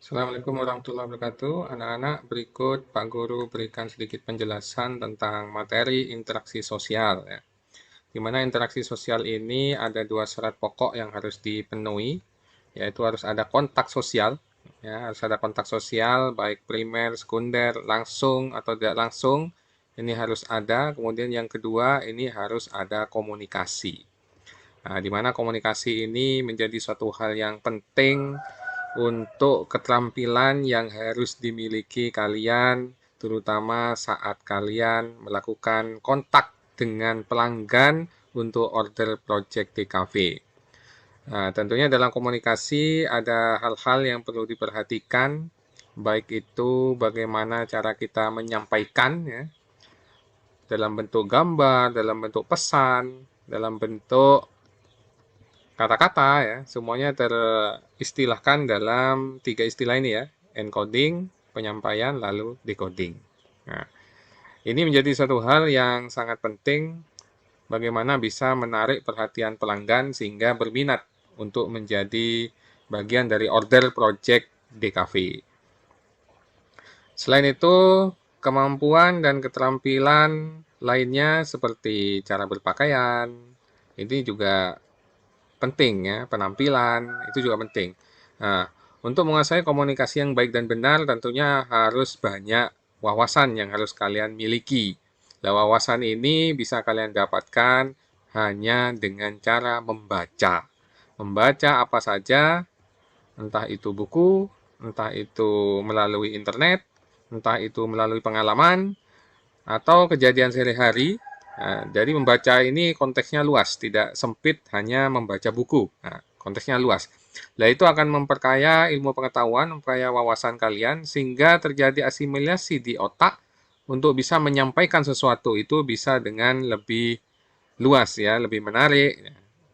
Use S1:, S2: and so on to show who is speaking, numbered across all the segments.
S1: Assalamualaikum warahmatullahi wabarakatuh. Anak-anak, berikut Pak Guru berikan sedikit penjelasan tentang materi interaksi sosial. Ya. Di mana interaksi sosial ini ada dua syarat pokok yang harus dipenuhi, yaitu harus ada kontak sosial, ya, harus ada kontak sosial baik primer, sekunder, langsung atau tidak langsung. Ini harus ada. Kemudian yang kedua, ini harus ada komunikasi. Nah, di mana komunikasi ini menjadi suatu hal yang penting untuk keterampilan yang harus dimiliki kalian, terutama saat kalian melakukan kontak dengan pelanggan untuk order project TKV. Nah, tentunya dalam komunikasi ada hal-hal yang perlu diperhatikan, baik itu bagaimana cara kita menyampaikan, ya, dalam bentuk gambar, dalam bentuk pesan, dalam bentuk kata-kata, ya, semuanya teristilahkan dalam tiga istilah ini, ya, encoding, penyampaian, lalu decoding. Nah, ini menjadi satu hal yang sangat penting bagaimana bisa menarik perhatian pelanggan sehingga berminat untuk menjadi bagian dari order project DKV. Selain itu, kemampuan dan keterampilan lainnya seperti cara berpakaian, ini juga penting, ya, penampilan itu juga penting. Nah, untuk menguasai komunikasi yang baik dan benar tentunya harus banyak wawasan yang harus kalian miliki. Nah, wawasan ini bisa kalian dapatkan hanya dengan cara membaca. Membaca apa saja, entah itu buku, entah itu melalui internet, entah itu melalui pengalaman, atau kejadian sehari-hari. Nah, jadi membaca ini konteksnya luas, tidak sempit hanya membaca buku. Nah, konteksnya luas. Nah, itu akan memperkaya ilmu pengetahuan, memperkaya wawasan kalian, sehingga terjadi asimilasi di otak untuk bisa menyampaikan sesuatu itu bisa dengan lebih luas, ya, lebih menarik.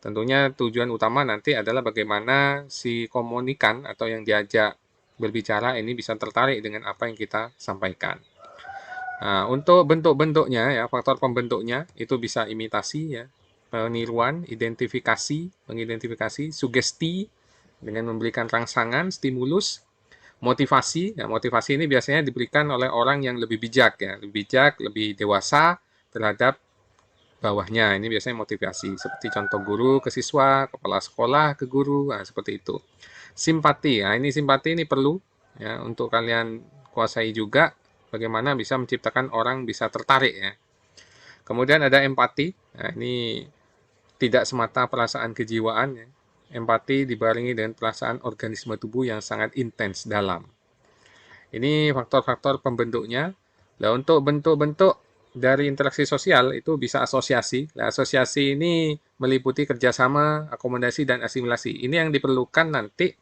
S1: Tentunya tujuan utama nanti adalah bagaimana si komunikan atau yang diajak berbicara ini bisa tertarik dengan apa yang kita sampaikan. Nah, untuk bentuk-bentuknya, ya, faktor pembentuknya itu bisa imitasi, ya, peniruan, identifikasi, mengidentifikasi, sugesti dengan memberikan rangsangan, stimulus, motivasi. Ya, motivasi ini biasanya diberikan oleh orang yang lebih bijak, ya, lebih bijak, lebih dewasa terhadap bawahnya. Ini biasanya motivasi, seperti contoh guru ke siswa, kepala sekolah ke guru, nah, seperti itu. Simpati, nah, ini simpati ini perlu, ya, untuk kalian kuasai juga bagaimana bisa menciptakan orang bisa tertarik, ya. Kemudian ada empati. Nah, ini tidak semata perasaan kejiwaan, ya. Empati dibarengi dengan perasaan organisme tubuh yang sangat intens dalam. Ini faktor-faktor pembentuknya. Nah, untuk bentuk-bentuk dari interaksi sosial itu bisa asosiasi. Nah, asosiasi ini meliputi kerjasama, akomodasi, dan asimilasi. Ini yang diperlukan nanti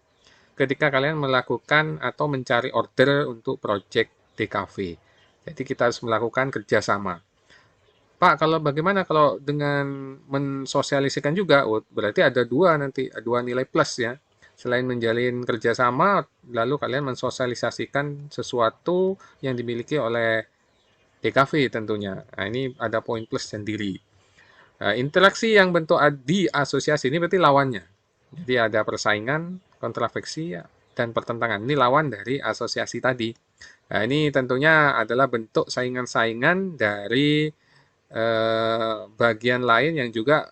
S1: ketika kalian melakukan atau mencari order untuk project DKV. Jadi kita harus melakukan kerjasama. Pak, kalau bagaimana kalau dengan mensosialisikan juga? Oh, berarti ada dua nanti, dua nilai plus, ya. Selain menjalin kerjasama, lalu kalian mensosialisasikan sesuatu yang dimiliki oleh DKV tentunya. Nah, ini ada poin plus sendiri. Nah, interaksi yang bentuk di asosiasi ini berarti lawannya. Jadi ada persaingan, kontrafeksi, ya, dan pertentangan. Ini lawan dari asosiasi tadi. Nah, ini tentunya adalah bentuk saingan-saingan dari bagian lain yang juga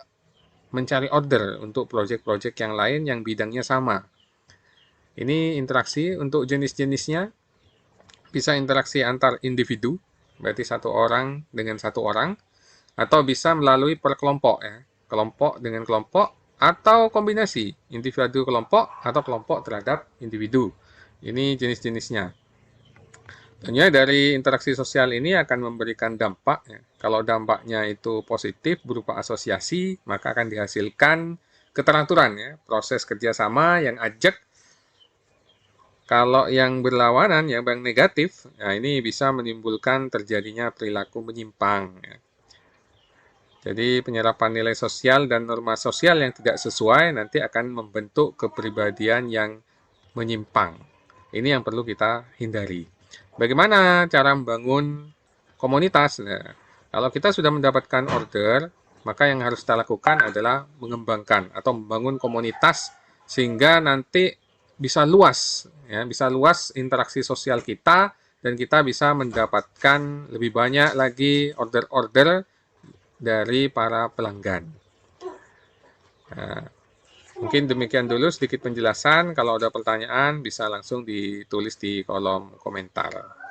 S1: mencari order untuk proyek-proyek yang lain yang bidangnya sama. Ini interaksi untuk jenis-jenisnya bisa interaksi antar individu, berarti satu orang dengan satu orang, atau bisa melalui perkelompok, ya, kelompok dengan kelompok, atau kombinasi individu kelompok atau kelompok terhadap individu. Ini jenis-jenisnya. Tentunya dari interaksi sosial ini akan memberikan dampak, ya. Kalau dampaknya itu positif berupa asosiasi, maka akan dihasilkan keteraturan, ya, proses kerjasama yang ajak. Kalau yang berlawanan, yang negatif, nah ini bisa menimbulkan terjadinya perilaku menyimpang, ya. Jadi penyerapan nilai sosial dan norma sosial yang tidak sesuai nanti akan membentuk kepribadian yang menyimpang. Ini yang perlu kita hindari. Bagaimana cara membangun komunitas? Nah, kalau kita sudah mendapatkan order, maka yang harus kita lakukan adalah mengembangkan atau membangun komunitas sehingga nanti bisa luas, ya, bisa luas interaksi sosial kita dan kita bisa mendapatkan lebih banyak lagi order-order dari para pelanggan. Nah, mungkin demikian dulu sedikit penjelasan. Kalau ada pertanyaan bisa langsung ditulis di kolom komentar.